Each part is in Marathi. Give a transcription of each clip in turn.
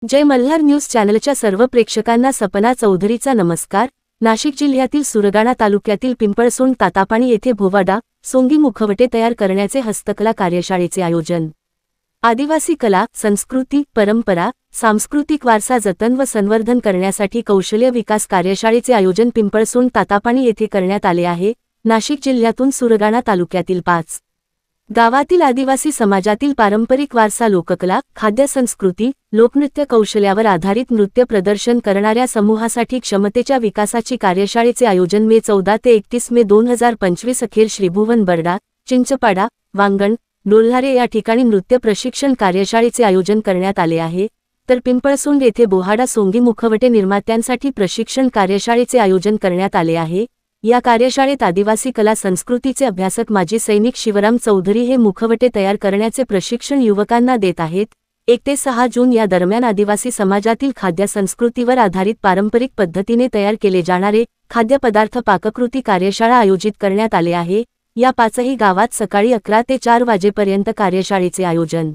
जय मल्हार न्यूज चॅनलच्या सर्व प्रेक्षकांना सपना चौधरीचा नमस्कार। नाशिक जिल्ह्यातील सुरगाणा तालुक्यातील पिंपळसोंड तातापाणी येथे भोवाडा सोंगी मुखवटे तयार करण्याचे हस्तकला कार्यशाळेचे आयोजन। आदिवासी कला, संस्कृती, परंपरा, सांस्कृतिक वारसा जतन व संवर्धन करण्यासाठी कौशल्य विकास कार्यशाळेचे आयोजन पिंपळसोंड तातापाणी येथे करण्यात आले आहे। नाशिक जिल्ह्यातून सुरगाणा तालुक्यातील 5 गावातील आदिवासी समाजातील पारंपरिक वारसा, लोककला, खाद्य संस्कृती, लोकनृत्य कौशल्यावर आधारित नृत्य प्रदर्शन करणाऱ्या समूहासाठी क्षमतेच्या विकासाची कार्यशाळेचे आयोजन मे 14 ते 31 मे 2025 अखेर श्रीभुवन बरडा, चिंचपाडा, वांगण, डोल्हारे या ठिकाणी नृत्य प्रशिक्षण कार्यशाळेचे आयोजन करण्यात आले आहे। तर पिंपळसोंड येथे बोहाडा सोंगी मुखवटे निर्मात्यांसाठी प्रशिक्षण कार्यशाळेचे आयोजन करण्यात आले आहे। या कार्यशाळेत आदिवासी कला संस्कृतीचे अभ्यासक माजी सैनिक शिवराम चौधरी हे मुखवटे तयार करण्याचे प्रशिक्षण युवकांना देत आहेत। 1 ते 6 जून या दरम्यान आदिवासी समाजातील खाद्य संस्कृतीवर आधारित पारंपरिक पद्धतीने तयार केले जाणारे खाद्यपदार्थ पाककृती कार्यशाळा आयोजित करण्यात आले आहे। या 5ही गावात सकाळी 11 ते 4 वाजेपर्यंत कार्यशाळेचे आयोजन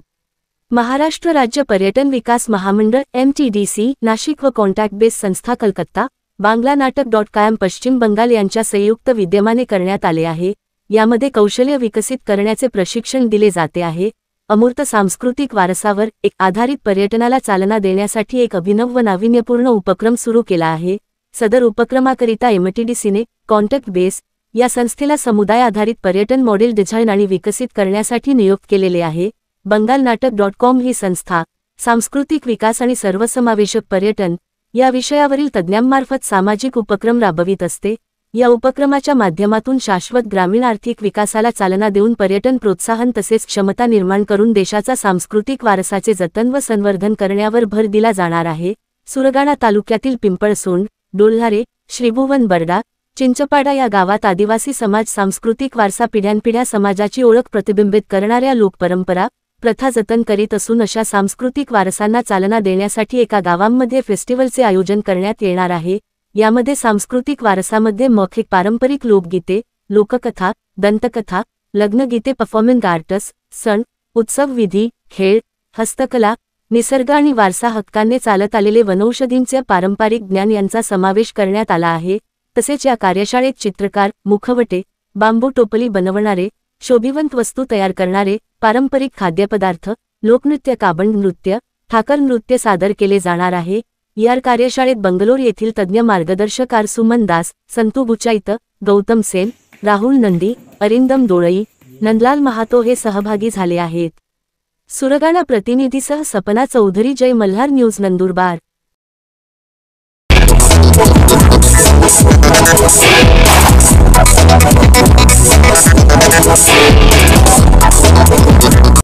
महाराष्ट्र राज्य पर्यटन विकास महामंडळ MTDC नाशिक व कॉन्टॅक्ट बेस संस्था कलकत्ता बांगलानाटक.com पश्चिम बंगाल यांच्या संयुक्त विद्यमाने करण्यात आले आहे। यामध्ये कौशल्य विकसित करण्याचे प्रशिक्षण दिले जाते आहे। अमूर्त सांस्कृतिक वारसावर एक आधारित पर्यटनाला चालना देण्यासाठी एक अभिनव व नाविन्यपूर्ण उपक्रम सुरू केला आहे। सदर उपक्रमाकरिता MTDCने कॉन्टॅक्ट बेस या संस्थेला समुदाय आधारित पर्यटन मॉडेल डिझाइन आणि विकसित करण्यासाठी नियुक्त केलेले आहे। बांगलानाटक.com ही संस्था सांस्कृतिक विकास आणि सर्वसमावेशक पर्यटन या विषयावरील तज्ञांमार्फत सामाजिक उपक्रम राबवित असते। या उपक्रमाच्या माध्यमातून शाश्वत ग्रामीण आर्थिक विकासाला चालना देऊन पर्यटन प्रोत्साहन तसेच क्षमता निर्माण करून देशाचा सांस्कृतिक वारसाचे जतन व संवर्धन करण्यावर भर दिला जाणार आहे। सुरगाणा तालुक्यातील पिंपळसोंड, डोल्हारे, श्रीभुवन बरडा, चिंचपाडा या गावात आदिवासी समाज सांस्कृतिक वारसा पिढ्यानपिढ्या समाजाची ओळख प्रतिबिंबित करणाऱ्या लोकपरंपरा प्रथा जतन करीत असून अशा सांस्कृतिक वारसांना चालना देण्यासाठी एका गावांमध्ये फेस्टिवलचे आयोजन करण्यात येणार आहे। यामध्ये सांस्कृतिक वारसामध्ये मौखिक पारंपरिक लोकगीते, लोककथा, दंतकथा, लग्नगीते, परफॉर्मिंग आर्ट्स, सण, उत्सव, विधी, खेळ, हस्तकला, निसर्ग आणि वारसा हक्काने चालत आलेले वनौषधींचे पारंपरिक ज्ञान यांचा समावेश करण्यात आला आहे। तसेच या कार्यशाळेत चित्रकार, मुखवटे, बांबू टोपली बनवणारे, शोभिवंत वस्तू तयार करणारे, पारंपरिक खाद्यपदार्थ, लोकनृत्य, काबंड नृत्य, ठाकर नृत्य सादर केले जाणार आहे। या कार्यशाळेत बंगलोर येथील तज्ञ मार्गदर्शक सुमन दास, संतू बुचाईत, गौतम सेन, राहुल नंदी, अरिंदम डोळई, नंदलाल महातो हे सहभागी झाले आहेत। सुरगाणा प्रतिनिधीसह सपना चौधरी, जय मल्हार न्यूज, नंदुरबार।